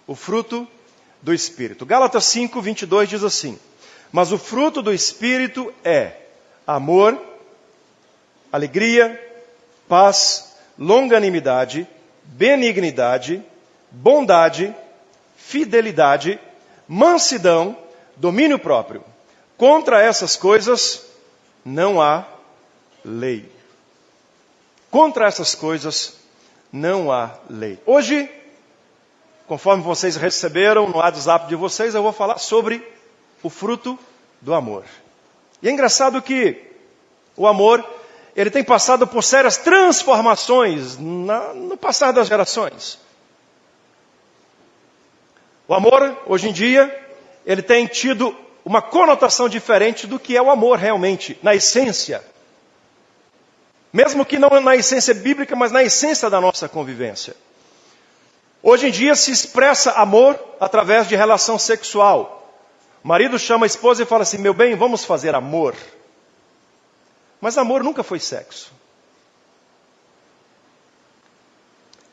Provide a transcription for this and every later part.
o fruto do Espírito. Gálatas 5, 22 diz assim: mas o fruto do Espírito é amor, alegria, paz, longanimidade, benignidade, bondade, fidelidade, mansidão, domínio próprio. Contra essas coisas não há lei. Contra essas coisas não há lei. Hoje, conforme vocês receberam no WhatsApp de vocês, eu vou falar sobre o fruto do amor. E é engraçado que o amor, ele tem passado por sérias transformações no passar das gerações. O amor, hoje em dia, ele tem tido uma conotação diferente do que é o amor realmente, na essência. Mesmo que não na essência bíblica, mas na essência da nossa convivência. Hoje em dia se expressa amor através de relação sexual. O marido chama a esposa e fala assim: meu bem, vamos fazer amor. Mas amor nunca foi sexo.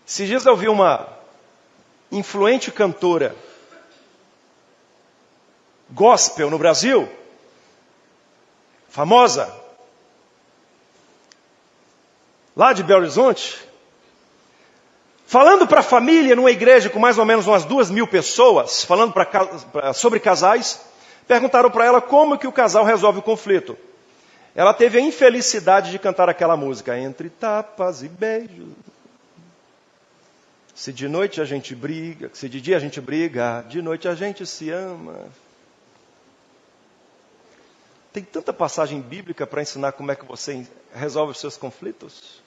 Esses dias eu vi uma influente cantora gospel no Brasil, famosa, lá de Belo Horizonte, falando para a família numa igreja com mais ou menos umas 2.000 pessoas, falando sobre casais. Perguntaram para ela como que o casal resolve o conflito. Ela teve a infelicidade de cantar aquela música: entre tapas e beijos. Se de noite a gente briga, se de dia a gente briga, de noite a gente se ama. Tem tanta passagem bíblica para ensinar como é que você resolve os seus conflitos.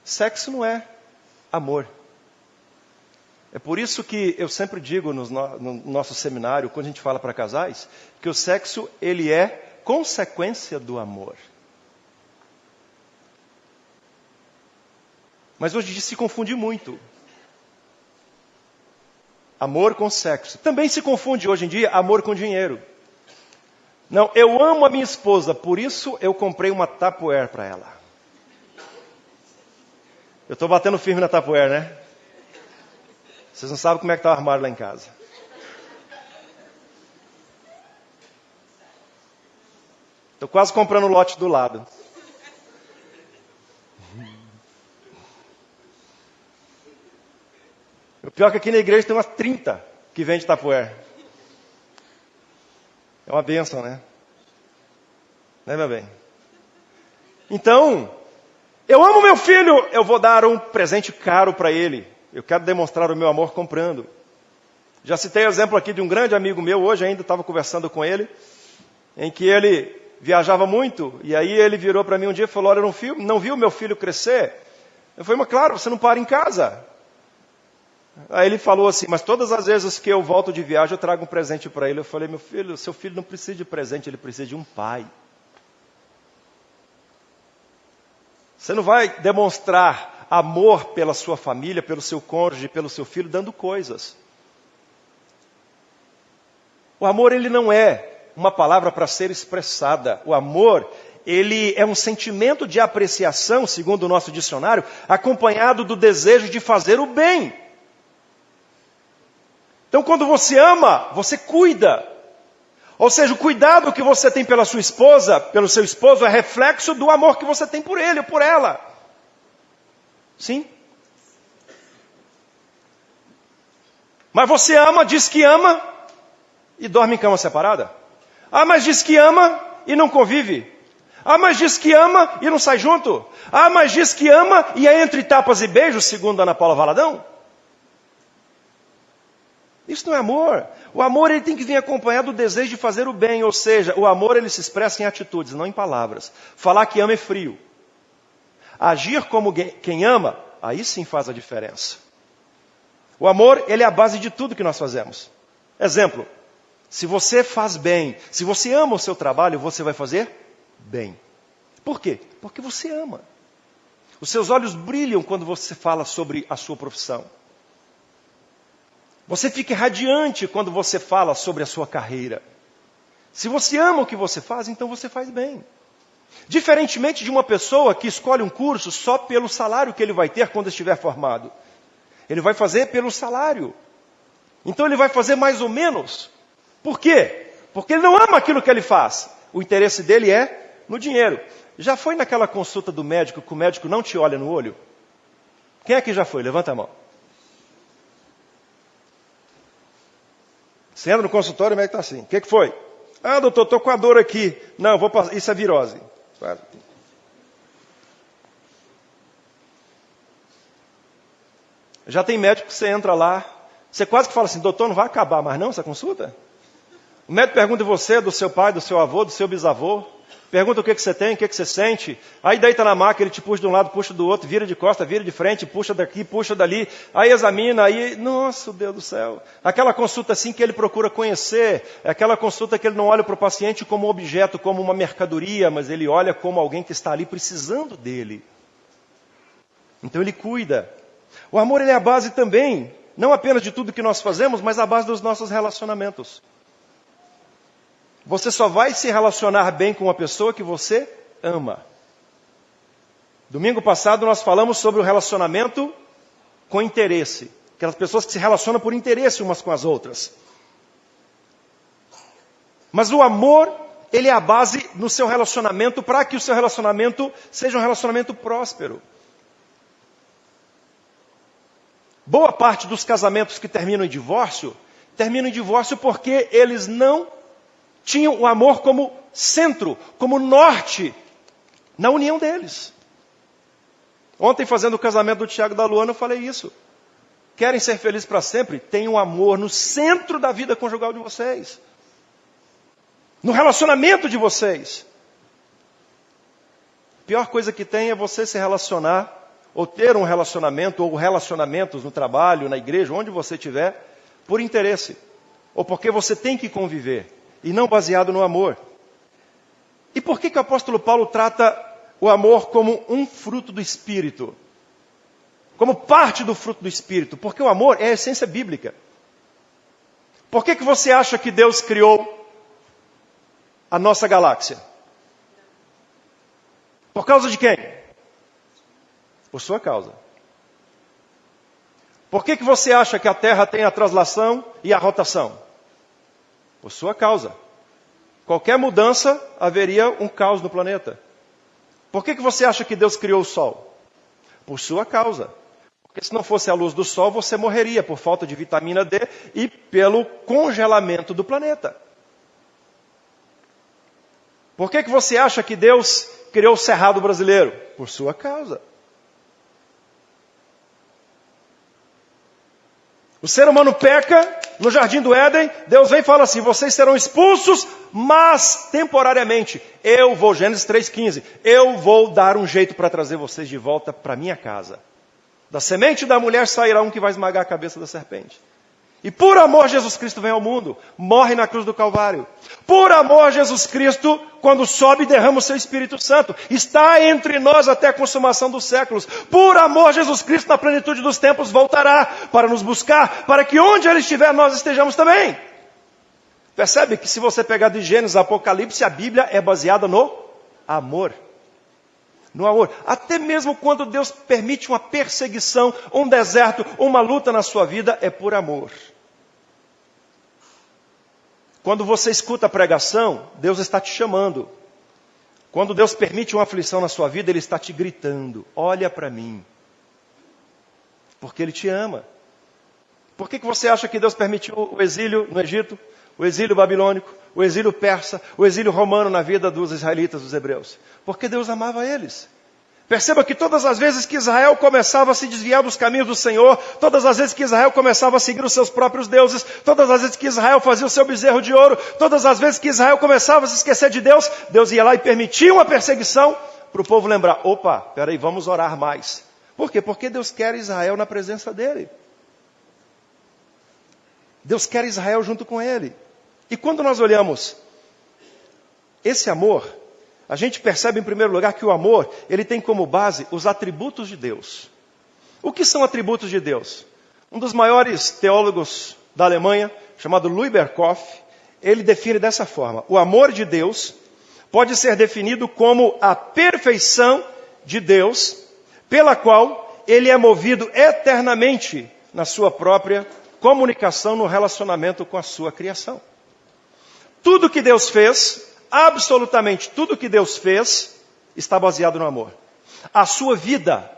Sexo não é amor. É por isso que eu sempre digo no nosso seminário, quando a gente fala para casais, que o sexo, ele é consequência do amor. Mas hoje em dia se confunde muito. Amor com sexo. Também se confunde hoje em dia amor com dinheiro. Não, eu amo a minha esposa, por isso eu comprei uma Tupperware para ela. Eu estou batendo firme na Tupperware, né? Vocês não sabem como é que está o armário lá em casa. Estou quase comprando o lote do lado. O pior é que aqui na igreja tem umas 30 que vende Tupperware. É uma bênção, né? Né, meu bem? Então, eu amo meu filho, eu vou dar um presente caro para ele. Eu quero demonstrar o meu amor comprando. Já citei o exemplo aqui de um grande amigo meu, hoje ainda estava conversando com ele, em que ele viajava muito, e aí ele virou para mim um dia e falou: olha, eu não vi o meu filho crescer. Eu falei: mas claro, você não para em casa. Aí ele falou assim: mas todas as vezes que eu volto de viagem eu trago um presente para ele. Eu falei: meu filho, seu filho não precisa de presente, ele precisa de um pai. Você não vai demonstrar amor pela sua família, pelo seu cônjuge, pelo seu filho, dando coisas. O amor, ele não é uma palavra para ser expressada. O amor, ele é um sentimento de apreciação, segundo o nosso dicionário, acompanhado do desejo de fazer o bem. Então, quando você ama, você cuida. Ou seja, o cuidado que você tem pela sua esposa, pelo seu esposo, é reflexo do amor que você tem por ele ou por ela. Sim? Mas você ama, diz que ama e dorme em cama separada? Ah, mas diz que ama e não convive? Ah, mas diz que ama e não sai junto? Ah, mas diz que ama e é entre tapas e beijos, segundo Ana Paula Valadão? Isso não é amor. O amor, ele tem que vir acompanhado do desejo de fazer o bem. Ou seja, o amor, ele se expressa em atitudes, não em palavras. Falar que ama é frio. Agir como quem ama, aí sim faz a diferença. O amor, ele é a base de tudo que nós fazemos. Exemplo, se você faz bem, se você ama o seu trabalho, você vai fazer bem. Por quê? Porque você ama. Os seus olhos brilham quando você fala sobre a sua profissão. Você fica radiante quando você fala sobre a sua carreira. Se você ama o que você faz, então você faz bem. Diferentemente de uma pessoa que escolhe um curso só pelo salário que ele vai ter quando estiver formado. Ele vai fazer pelo salário. Então ele vai fazer mais ou menos. Por quê? Porque ele não ama aquilo que ele faz. O interesse dele é no dinheiro. Já foi naquela consulta do médico que o médico não te olha no olho? Quem aqui já foi? Levanta a mão. Você entra no consultório e o médico está assim. O que foi? Ah, doutor, estou com a dor aqui. Não, vou passar. Isso é virose. Já tem médico que você entra lá, você quase que fala assim, doutor, não vai acabar mais não essa consulta? O médico pergunta de você, do seu pai, do seu avô, do seu bisavô. Pergunta o que você tem, o que você sente. Aí deita na maca, ele te puxa de um lado, puxa do outro, vira de costa, vira de frente, puxa daqui, puxa dali. Aí examina, aí, nossa, Deus do céu. Aquela consulta assim que ele procura conhecer, é aquela consulta que ele não olha para o paciente como um objeto, como uma mercadoria, mas ele olha como alguém que está ali precisando dele. Então ele cuida. O amor ele é a base também, não apenas de tudo que nós fazemos, mas a base dos nossos relacionamentos. Você só vai se relacionar bem com uma pessoa que você ama. Domingo passado nós falamos sobre o relacionamento com interesse. Aquelas pessoas que se relacionam por interesse umas com as outras. Mas o amor, ele é a base no seu relacionamento para que o seu relacionamento seja um relacionamento próspero. Boa parte dos casamentos que terminam em divórcio porque eles não tinham o amor como centro, como norte, na união deles. Ontem, fazendo o casamento do Tiago e da Luana, eu falei isso. Querem ser felizes para sempre? Tenham amor no centro da vida conjugal de vocês. No relacionamento de vocês. A pior coisa que tem é você se relacionar, ou ter um relacionamento, ou relacionamentos no trabalho, na igreja, onde você estiver, por interesse. Ou porque você tem que conviver. E não baseado no amor. E por que o apóstolo Paulo trata o amor como um fruto do Espírito? Como parte do fruto do Espírito? Porque o amor é a essência bíblica. Por que você acha que Deus criou a nossa galáxia? Por causa de quem? Por sua causa. Por que você acha que a Terra tem a translação e a rotação? Por sua causa. Qualquer mudança, haveria um caos no planeta. Por que você acha que Deus criou o Sol? Por sua causa. Porque se não fosse a luz do Sol, você morreria por falta de vitamina D e pelo congelamento do planeta. Por que você acha que Deus criou o Cerrado brasileiro? Por sua causa. O ser humano peca no jardim do Éden, Deus vem e fala assim, vocês serão expulsos, mas temporariamente. Gênesis 3,15, eu vou dar um jeito para trazer vocês de volta para minha casa. Da semente da mulher sairá um que vai esmagar a cabeça da serpente. E por amor Jesus Cristo vem ao mundo, morre na cruz do Calvário. Por amor Jesus Cristo, quando sobe, derrama o seu Espírito Santo. Está entre nós até a consumação dos séculos. Por amor Jesus Cristo, na plenitude dos tempos, voltará para nos buscar, para que onde Ele estiver, nós estejamos também. Percebe que se você pegar de Gênesis a Apocalipse, a Bíblia é baseada no amor. No amor. Até mesmo quando Deus permite uma perseguição, um deserto, uma luta na sua vida, é por amor. Quando você escuta a pregação, Deus está te chamando. Quando Deus permite uma aflição na sua vida, Ele está te gritando, olha para mim. Porque Ele te ama. Por que você acha que Deus permitiu o exílio no Egito, o exílio babilônico, o exílio persa, o exílio romano na vida dos israelitas, dos hebreus? Porque Deus amava eles. Perceba que todas as vezes que Israel começava a se desviar dos caminhos do Senhor, todas as vezes que Israel começava a seguir os seus próprios deuses, todas as vezes que Israel fazia o seu bezerro de ouro, todas as vezes que Israel começava a se esquecer de Deus, Deus ia lá e permitia uma perseguição para o povo lembrar, opa, peraí, vamos orar mais. Por quê? Porque Deus quer Israel na presença dele. Deus quer Israel junto com ele. E quando nós olhamos esse amor, a gente percebe em primeiro lugar que o amor, ele tem como base os atributos de Deus. O que são atributos de Deus? Um dos maiores teólogos da Alemanha, chamado Louis Berkhoff, ele define dessa forma. O amor de Deus pode ser definido como a perfeição de Deus, pela qual ele é movido eternamente na sua própria comunicação, no relacionamento com a sua criação. Tudo que Deus fez, absolutamente tudo que Deus fez, está baseado no amor. A sua vida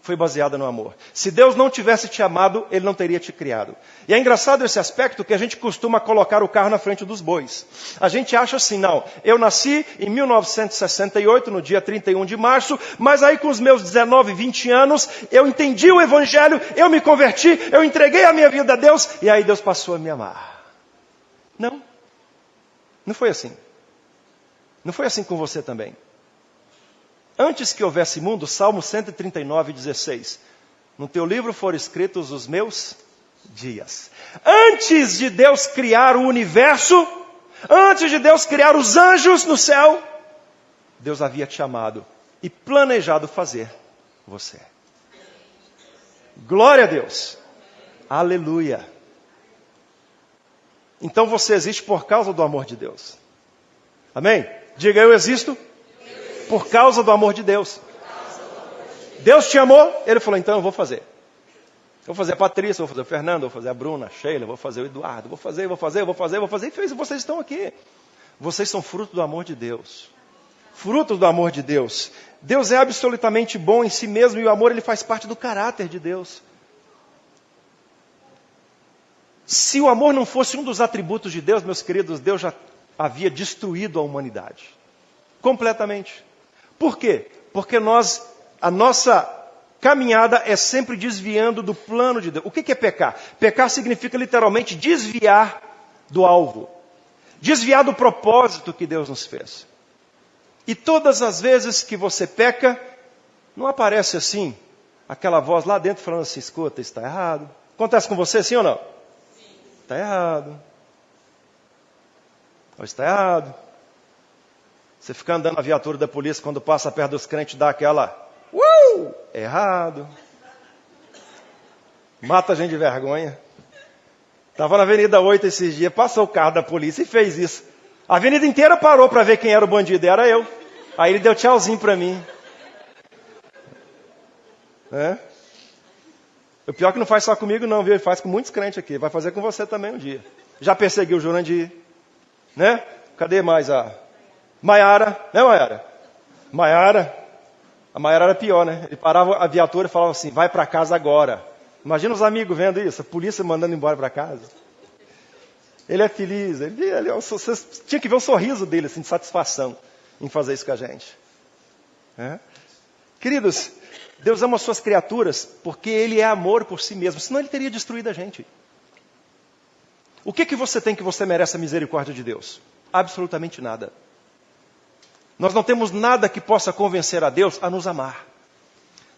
foi baseada no amor. Se Deus não tivesse te amado, Ele não teria te criado. E é engraçado esse aspecto que a gente costuma colocar o carro na frente dos bois. A gente acha assim, não, eu nasci em 1968, no dia 31 de março, mas aí com os meus 19, 20 anos, eu entendi o Evangelho, eu me converti, eu entreguei a minha vida a Deus, e aí Deus passou a me amar. Não, não foi assim. Não foi assim com você também. Antes que houvesse mundo, Salmo 139, 16. No teu livro foram escritos os meus dias. Antes de Deus criar o universo, antes de Deus criar os anjos no céu, Deus havia te amado e planejado fazer você. Glória a Deus. Aleluia. Então você existe por causa do amor de Deus. Amém? Diga, eu existo por causa do amor de Deus. Deus te amou, Ele falou, então eu vou fazer. Vou fazer a Patrícia, vou fazer o Fernando, vou fazer a Bruna, a Sheila, vou fazer o Eduardo, vou fazer. E fez, vocês estão aqui. Vocês são fruto do amor de Deus. Frutos do amor de Deus. Deus é absolutamente bom em si mesmo e o amor ele faz parte do caráter de Deus. Se o amor não fosse um dos atributos de Deus, meus queridos, Deus já havia destruído a humanidade. Completamente. Por quê? Porque a nossa caminhada é sempre desviando do plano de Deus. O que é pecar? Pecar significa literalmente desviar do alvo. Desviar do propósito que Deus nos fez. E todas as vezes que você peca, não aparece assim, aquela voz lá dentro falando assim, escuta, isso está errado. Acontece com você, sim ou não? Está errado. Ou está errado. Você fica andando na viatura da polícia, quando passa perto dos crentes, dá aquela... errado. Mata a gente de vergonha. Estava na Avenida 8 esses dias, passou o carro da polícia e fez isso. A avenida inteira parou para ver quem era o bandido, era eu. Aí ele deu tchauzinho para mim. O pior é que não faz só comigo não, viu? Ele faz com muitos crentes aqui. Vai fazer com você também um dia. Já perseguiu o Jurandir, né? Cadê mais a... Maiara, né Maiara? A Maiara era pior, né? Ele parava a viatura e falava assim, vai para casa agora. Imagina os amigos vendo isso, a polícia mandando embora para casa. Ele é feliz, você tinha que ver o sorriso dele, assim, de satisfação em fazer isso com a gente. Queridos, Deus ama as suas criaturas porque Ele é amor por si mesmo, senão Ele teria destruído a gente. O que você tem que você merece a misericórdia de Deus? Absolutamente nada. Nós não temos nada que possa convencer a Deus a nos amar.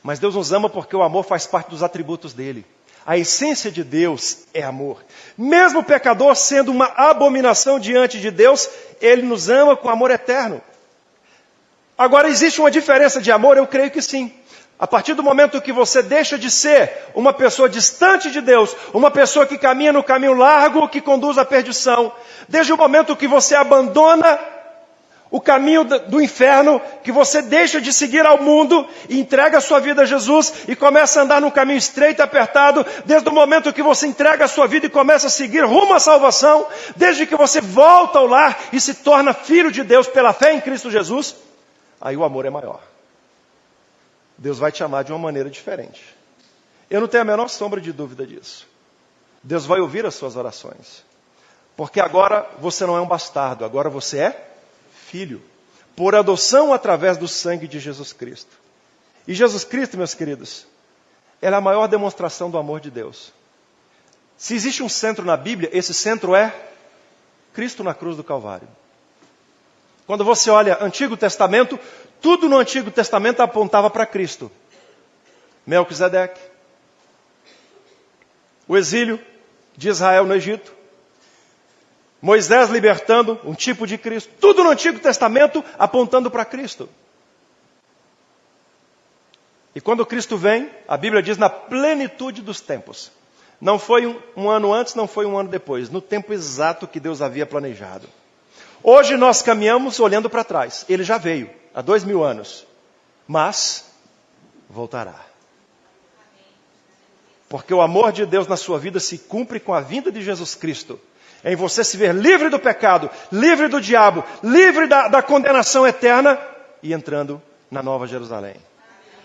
Mas Deus nos ama porque o amor faz parte dos atributos dele. A essência de Deus é amor. Mesmo o pecador sendo uma abominação diante de Deus, Ele nos ama com amor eterno. Agora, existe uma diferença de amor? Eu creio que sim. A partir do momento que você deixa de ser uma pessoa distante de Deus, uma pessoa que caminha no caminho largo que conduz à perdição, desde o momento que você abandona o caminho do inferno, que você deixa de seguir ao mundo e entrega a sua vida a Jesus e começa a andar num caminho estreito e apertado, desde o momento que você entrega a sua vida e começa a seguir rumo à salvação, desde que você volta ao lar e se torna filho de Deus pela fé em Cristo Jesus, aí o amor é maior. Deus vai te amar de uma maneira diferente. Eu não tenho a menor sombra de dúvida disso. Deus vai ouvir as suas orações. Porque agora você não é um bastardo, agora você é filho, por adoção através do sangue de Jesus Cristo. E Jesus Cristo, meus queridos, é a maior demonstração do amor de Deus. Se existe um centro na Bíblia, esse centro é Cristo na cruz do Calvário. Quando você olha Antigo Testamento, tudo no Antigo Testamento apontava para Cristo. Melquisedeque, o exílio de Israel no Egito, Moisés libertando um tipo de Cristo. Tudo no Antigo Testamento apontando para Cristo. E quando Cristo vem, a Bíblia diz na plenitude dos tempos. Não foi um ano antes, não foi um ano depois. No tempo exato que Deus havia planejado. Hoje nós caminhamos olhando para trás. Ele já veio há 2000 anos. Mas voltará. Porque o amor de Deus na sua vida se cumpre com a vinda de Jesus Cristo. É em você se ver livre do pecado, livre do diabo, livre da condenação eterna e entrando na Nova Jerusalém.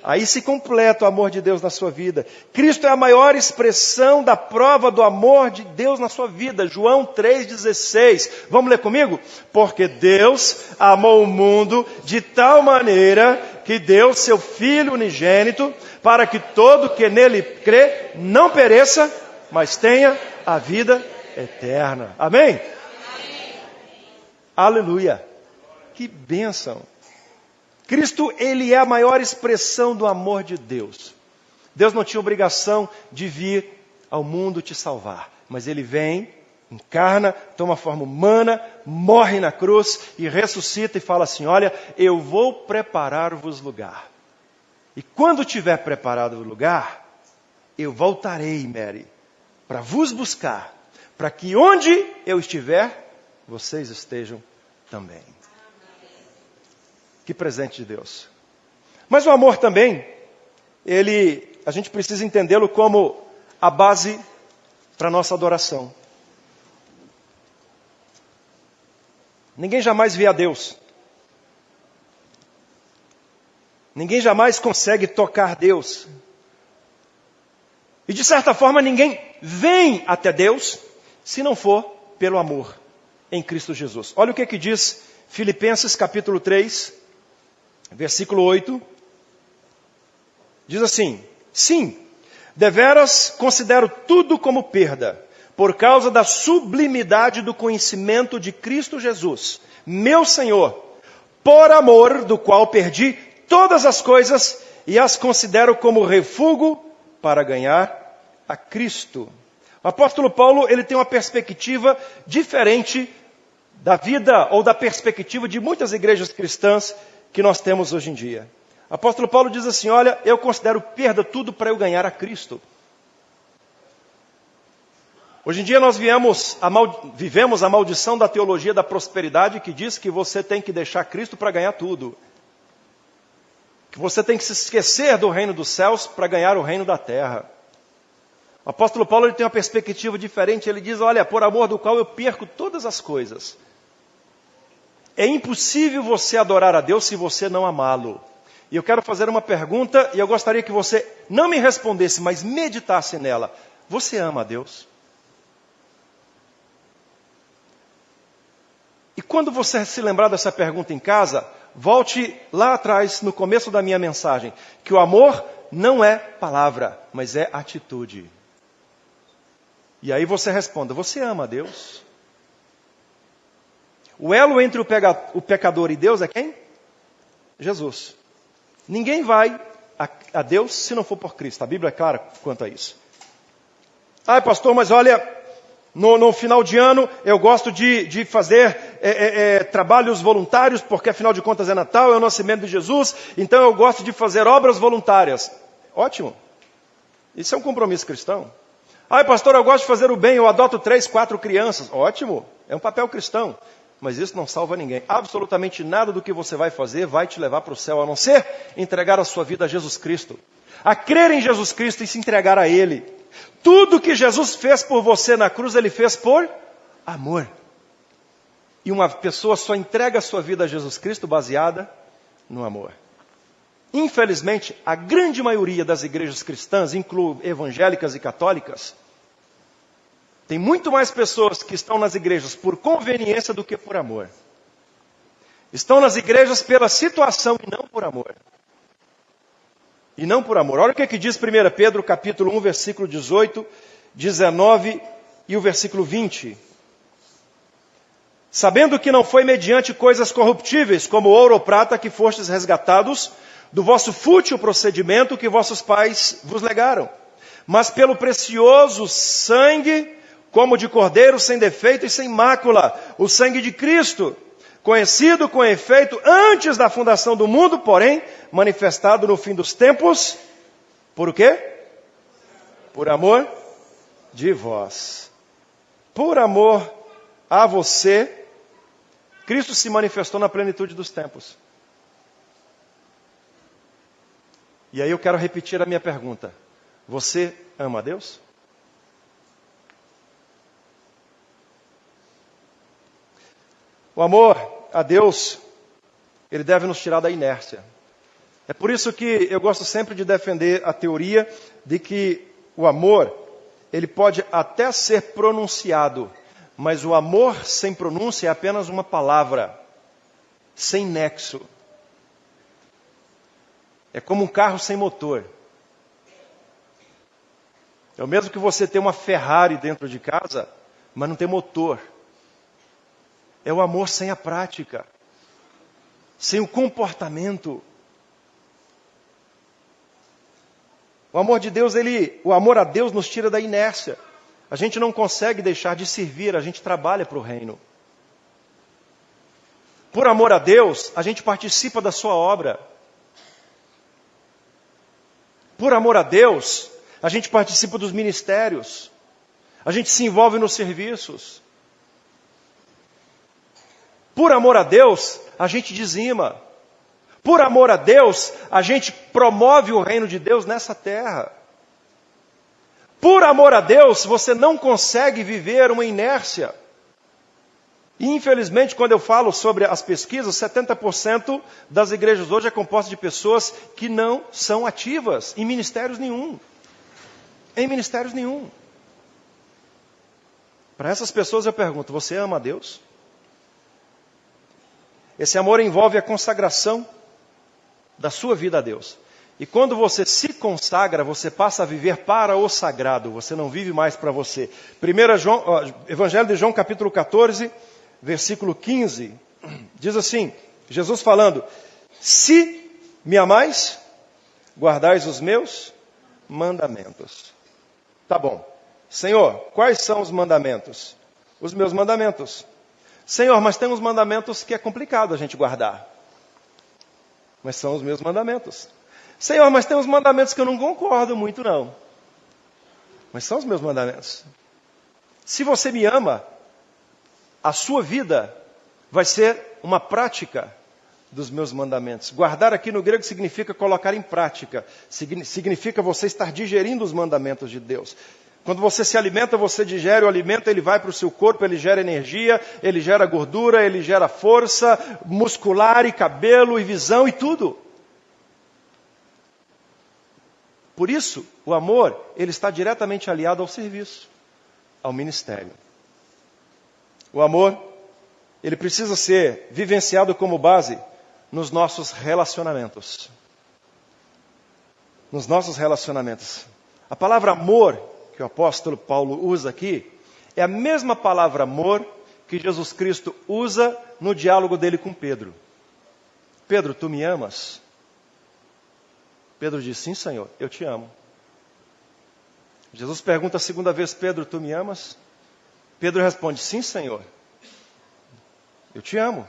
Aí se completa o amor de Deus na sua vida. Cristo é a maior expressão da prova do amor de Deus na sua vida. João 3,16. Vamos ler comigo? Porque Deus amou o mundo de tal maneira que deu seu Filho unigênito para que todo que nele crê não pereça, mas tenha a vida eterna. Amém? Amém. Aleluia. Que bênção. Cristo, ele é a maior expressão do amor de Deus. Deus não tinha obrigação de vir ao mundo te salvar, mas ele vem, encarna, toma forma humana, morre na cruz e ressuscita e fala assim: olha, eu vou preparar-vos lugar. E quando tiver preparado o lugar, eu voltarei, Mary, para vos buscar, para que onde eu estiver, vocês estejam também. Que presente de Deus. Mas o amor também, a gente precisa entendê-lo como a base para a nossa adoração. Ninguém jamais vê a Deus. Ninguém jamais consegue tocar Deus. E de certa forma ninguém vem até Deus se não for pelo amor em Cristo Jesus. Olha o que diz Filipenses capítulo 3, versículo 8, diz assim: sim, deveras considero tudo como perda, por causa da sublimidade do conhecimento de Cristo Jesus, meu Senhor, por amor do qual perdi todas as coisas e as considero como refúgio para ganhar a Cristo. O apóstolo Paulo, ele tem uma perspectiva diferente da vida ou da perspectiva de muitas igrejas cristãs que nós temos hoje em dia. O apóstolo Paulo diz assim: olha, eu considero perda tudo para eu ganhar a Cristo. Hoje em dia nós vivemos a maldição da teologia da prosperidade, que diz que você tem que deixar Cristo para ganhar tudo. Que você tem que se esquecer do reino dos céus para ganhar o reino da terra. O apóstolo Paulo, ele tem uma perspectiva diferente. Ele diz: olha, por amor do qual eu perco todas as coisas. É impossível você adorar a Deus se você não amá-lo. E eu quero fazer uma pergunta e eu gostaria que você não me respondesse, mas meditasse nela. Você ama a Deus? E quando você se lembrar dessa pergunta em casa, volte lá atrás, no começo da minha mensagem, que o amor não é palavra, mas é atitude. E aí você responda: você ama a Deus? O elo entre o pecador e Deus é quem? Jesus. Ninguém vai a Deus se não for por Cristo. A Bíblia é clara quanto a isso. Ah, pastor, mas olha, no final de ano eu gosto de fazer trabalhos voluntários, porque afinal de contas é Natal, é o nascimento de Jesus, então eu gosto de fazer obras voluntárias. Ótimo. Isso é um compromisso cristão. Ah, pastor, eu gosto de fazer o bem, eu adoto 3, 4 crianças. Ótimo. É um papel cristão. Mas isso não salva ninguém. Absolutamente nada do que você vai fazer vai te levar para o céu, a não ser entregar a sua vida a Jesus Cristo. A crer em Jesus Cristo e se entregar a Ele. Tudo que Jesus fez por você na cruz, Ele fez por amor. E uma pessoa só entrega a sua vida a Jesus Cristo baseada no amor. Infelizmente, a grande maioria das igrejas cristãs, incluindo evangélicas e católicas, tem muito mais pessoas que estão nas igrejas por conveniência do que por amor. Estão nas igrejas pela situação e não por amor. E não por amor. Olha o que diz 1 Pedro capítulo 1, versículo 18, 19 e o versículo 20. Sabendo que não foi mediante coisas corruptíveis, como ouro ou prata, que fostes resgatados do vosso fútil procedimento que vossos pais vos legaram, mas pelo precioso sangue, como de cordeiro sem defeito e sem mácula, o sangue de Cristo, conhecido com efeito antes da fundação do mundo, porém manifestado no fim dos tempos, por o quê? Por amor de vós. Por amor a você, Cristo se manifestou na plenitude dos tempos. E aí eu quero repetir a minha pergunta. Você ama a Deus? O amor a Deus, ele deve nos tirar da inércia. É por isso que eu gosto sempre de defender a teoria de que o amor, ele pode até ser pronunciado, mas o amor sem pronúncia é apenas uma palavra, sem nexo. É como um carro sem motor. É o mesmo que você ter uma Ferrari dentro de casa, mas não tem motor. É o amor sem a prática, sem o comportamento. O amor de Deus, o amor a Deus nos tira da inércia. A gente não consegue deixar de servir, a gente trabalha para o reino. Por amor a Deus, a gente participa da sua obra. Por amor a Deus, a gente participa dos ministérios. A gente se envolve nos serviços. Por amor a Deus, a gente dizima. Por amor a Deus, a gente promove o reino de Deus nessa terra. Por amor a Deus, você não consegue viver uma inércia. E infelizmente, quando eu falo sobre as pesquisas, 70% das igrejas hoje é composta de pessoas que não são ativas em ministérios nenhum. Em ministérios nenhum. Para essas pessoas eu pergunto, você ama a Deus? Esse amor envolve a consagração da sua vida a Deus. E quando você se consagra, você passa a viver para o sagrado. Você não vive mais para você. Evangelho de João, capítulo 14, versículo 15. Diz assim, Jesus falando, se me amais, guardais os meus mandamentos. Tá bom. Senhor, quais são os mandamentos? Os meus mandamentos. Senhor, mas tem uns mandamentos que é complicado a gente guardar. Mas são os meus mandamentos. Senhor, mas tem uns mandamentos que eu não concordo muito não. Mas são os meus mandamentos. Se você me ama, a sua vida vai ser uma prática dos meus mandamentos. Guardar aqui no grego significa colocar em prática. Significa você estar digerindo os mandamentos de Deus. Quando você se alimenta, você digere o alimento, ele vai para o seu corpo, ele gera energia, ele gera gordura, ele gera força muscular e cabelo e visão e tudo. Por isso, o amor, ele está diretamente aliado ao serviço, ao ministério. O amor, ele precisa ser vivenciado como base nos nossos relacionamentos. Nos nossos relacionamentos. A palavra amor, que o apóstolo Paulo usa aqui, é a mesma palavra amor que Jesus Cristo usa no diálogo dele com Pedro. Pedro, tu me amas? Pedro diz, sim, Senhor, eu te amo. Jesus pergunta a segunda vez, Pedro, tu me amas? Pedro responde, sim, Senhor, eu te amo.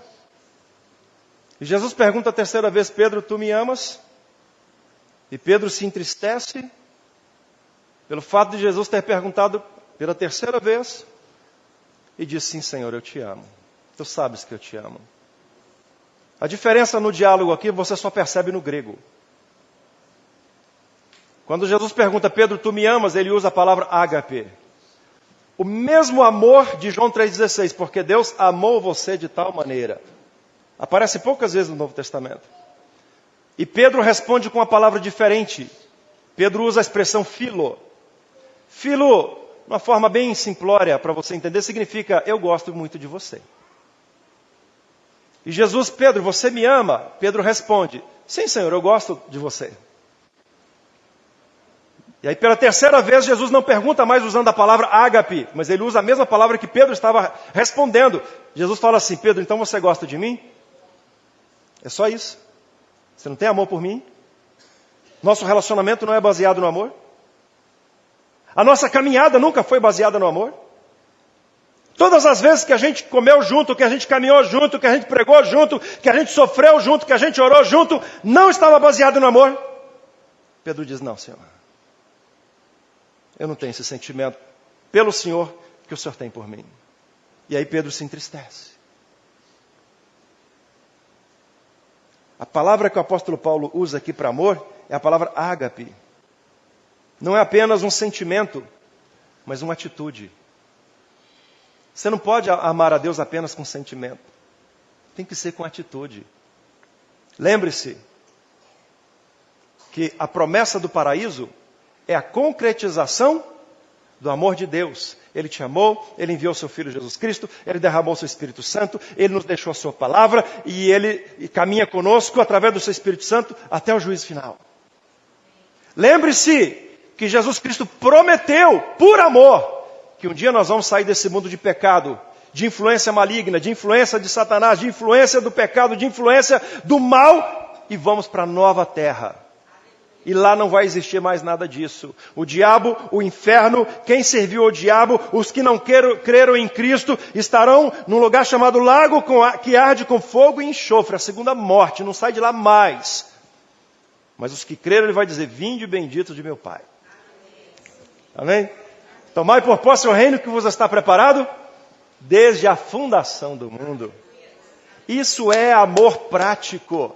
E Jesus pergunta a terceira vez, Pedro, tu me amas? E Pedro se entristece pelo fato de Jesus ter perguntado pela terceira vez e diz, sim, Senhor, eu te amo. Tu sabes que eu te amo. A diferença no diálogo aqui você só percebe no grego. Quando Jesus pergunta, Pedro, tu me amas? Ele usa a palavra ágape. O mesmo amor de João 3,16, porque Deus amou você de tal maneira. Aparece poucas vezes no Novo Testamento. E Pedro responde com uma palavra diferente. Pedro usa a expressão filo. Filo, uma forma bem simplória para você entender, significa eu gosto muito de você. E Jesus, Pedro, você me ama? Pedro responde, sim, Senhor, eu gosto de você. E aí pela terceira vez Jesus não pergunta mais usando a palavra ágape, mas ele usa a mesma palavra que Pedro estava respondendo. Jesus fala assim, Pedro, então você gosta de mim? É só isso. Você não tem amor por mim? Nosso relacionamento não é baseado no amor? A nossa caminhada nunca foi baseada no amor? Todas as vezes que a gente comeu junto, que a gente caminhou junto, que a gente pregou junto, que a gente sofreu junto, que a gente orou junto, não estava baseado no amor? Pedro diz, não, Senhor. Eu não tenho esse sentimento pelo Senhor que o Senhor tem por mim. E aí Pedro se entristece. A palavra que o apóstolo Paulo usa aqui para amor é a palavra ágape. não é apenas um sentimento, mas uma atitude. Você não pode amar a Deus apenas com sentimento. Tem que ser com atitude. Lembre-se que a promessa do paraíso é a concretização do amor de Deus. Ele te amou, Ele enviou seu Filho Jesus Cristo, Ele derramou seu Espírito Santo, Ele nos deixou a sua palavra e Ele caminha conosco através do seu Espírito Santo até o juízo final. Lembre-se que Jesus Cristo prometeu, por amor, que um dia nós vamos sair desse mundo de pecado, de influência maligna, de influência de Satanás, de influência do pecado, de influência do mal, e vamos para a nova terra. E lá não vai existir mais nada disso. O diabo, o inferno, quem serviu ao diabo, os que não creram em Cristo, estarão num lugar chamado lago que arde com fogo e enxofre, a segunda morte, não sai de lá mais. Mas os que creram, ele vai dizer, vinde bendito de meu Pai. Amém? Tomai por posse o reino que vos está preparado desde a fundação do mundo. Isso é amor prático.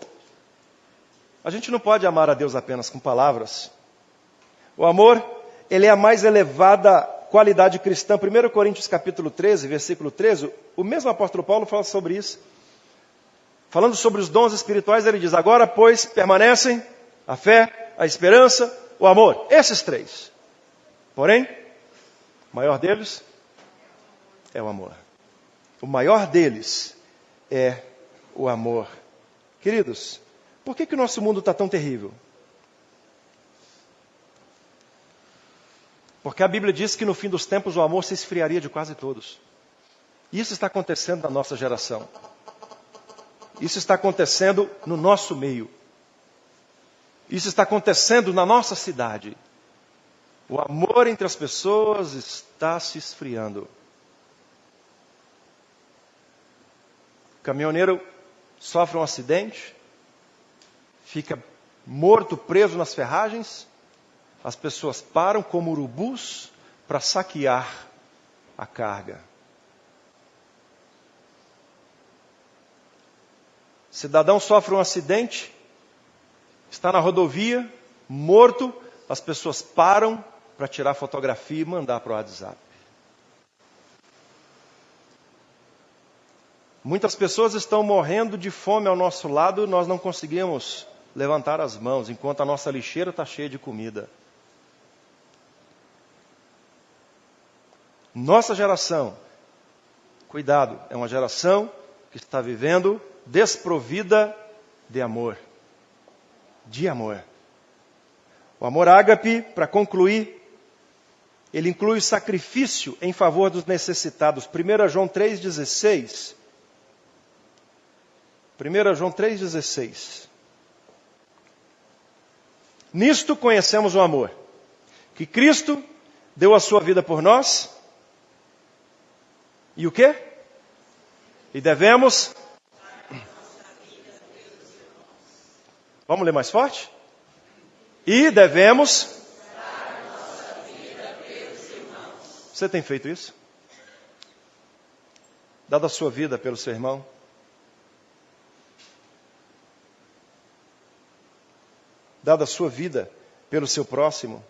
A gente não pode amar a Deus apenas com palavras. O amor, ele é a mais elevada qualidade cristã. 1 Coríntios capítulo 13, versículo 13, o mesmo apóstolo Paulo fala sobre isso. Falando sobre os dons espirituais, ele diz, agora, pois, permanecem a fé, a esperança, o amor. Esses três. Porém, o maior deles é o amor. O maior deles é o amor. Queridos, por que o nosso mundo está tão terrível? Porque a Bíblia diz que no fim dos tempos o amor se esfriaria de quase todos. Isso está acontecendo na nossa geração. Isso está acontecendo no nosso meio. Isso está acontecendo na nossa cidade. O amor entre as pessoas está se esfriando. O caminhoneiro sofre um acidente, fica morto, preso nas ferragens. As pessoas param como urubus para saquear a carga. Cidadão sofre um acidente, está na rodovia, morto, as pessoas param para tirar fotografia e mandar para o WhatsApp. Muitas pessoas estão morrendo de fome ao nosso lado e nós não conseguimos levantar as mãos, enquanto a nossa lixeira está cheia de comida. Nossa geração, cuidado, é uma geração que está vivendo desprovida de amor. De amor. O amor ágape, para concluir, ele inclui o sacrifício em favor dos necessitados. 1 João 3,16. 1 João 3,16. Nisto conhecemos o amor, que Cristo deu a sua vida por nós. E o quê? E devemos... Vamos ler mais forte? E devemos... Você tem feito isso? Dado a sua vida pelo seu irmão? Dado a sua vida pelo seu próximo?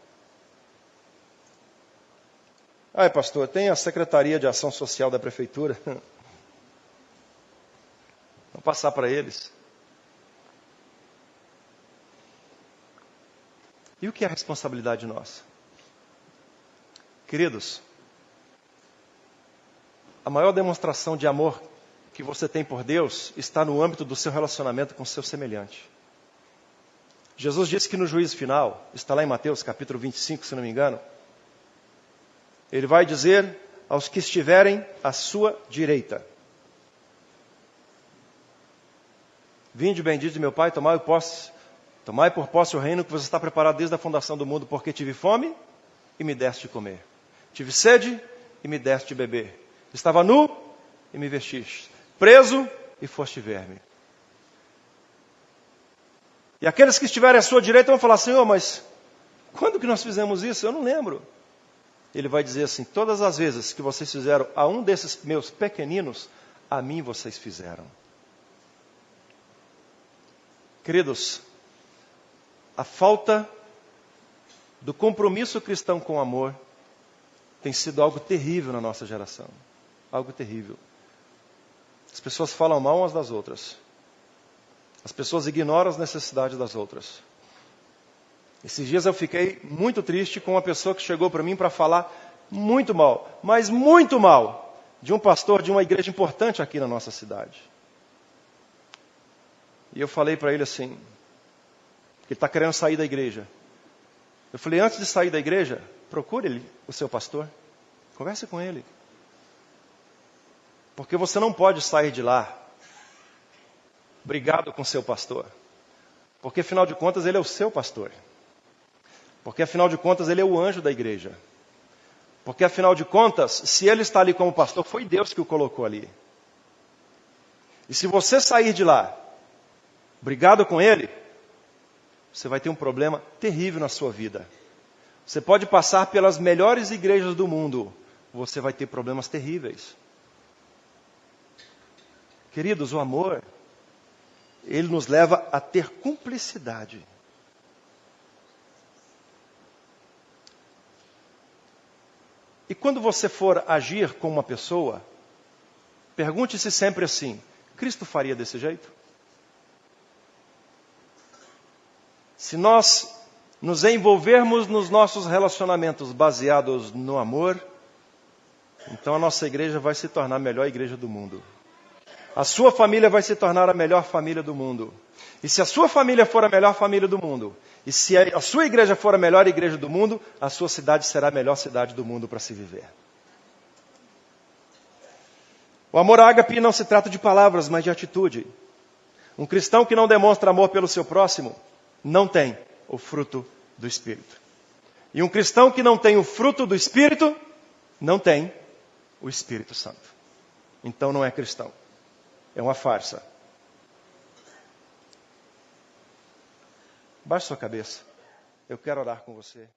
Ai, pastor, tem a Secretaria de Ação Social da Prefeitura. Vamos passar para eles. E o que é a responsabilidade nossa? Queridos, a maior demonstração de amor que você tem por Deus está no âmbito do seu relacionamento com o seu semelhante. Jesus disse que no juízo final, está lá em Mateus capítulo 25, se não me engano, ele vai dizer aos que estiverem à sua direita: vinde bendito de meu Pai, tomai por posse o reino que vos está preparado desde a fundação do mundo, porque tive fome e me deste de comer. Tive sede e me deste de beber. Estava nu e me vestiste. Preso e foste ver-me. E aqueles que estiverem à sua direita vão falar: Senhor, mas quando que nós fizemos isso? Eu não lembro. Ele vai dizer assim: todas as vezes que vocês fizeram a um desses meus pequeninos, a mim vocês fizeram. Queridos, a falta do compromisso cristão com o amor tem sido algo terrível na nossa geração. Algo terrível. As pessoas falam mal umas das outras. As pessoas ignoram as necessidades das outras. Esses dias eu fiquei muito triste com uma pessoa que chegou para mim para falar muito mal, mas muito mal, de um pastor de uma igreja importante aqui na nossa cidade. E eu falei para ele assim, que ele está querendo sair da igreja. Eu falei, antes de sair da igreja, procure o seu pastor. Converse com ele. Porque você não pode sair de lá brigado com seu pastor. Porque afinal de contas ele é o seu pastor. Porque afinal de contas ele é o anjo da igreja. Porque afinal de contas, se ele está ali como pastor, foi Deus que o colocou ali. E se você sair de lá brigado com ele, você vai ter um problema terrível na sua vida. Você pode passar pelas melhores igrejas do mundo, você vai ter problemas terríveis. Queridos, o amor, ele nos leva a ter cumplicidade. E quando você for agir com uma pessoa, pergunte-se sempre assim, Cristo faria desse jeito? Se nós nos envolvermos nos nossos relacionamentos baseados no amor, então a nossa igreja vai se tornar a melhor igreja do mundo. A sua família vai se tornar a melhor família do mundo. E se a sua família for a melhor família do mundo, e se a sua igreja for a melhor igreja do mundo, a sua cidade será a melhor cidade do mundo para se viver. O amor ágape não se trata de palavras, mas de atitude. Um cristão que não demonstra amor pelo seu próximo, não tem o fruto do Espírito. E um cristão que não tem o fruto do Espírito, não tem o Espírito Santo. Então não é cristão. É uma farsa. Baixe sua cabeça. Eu quero orar com você.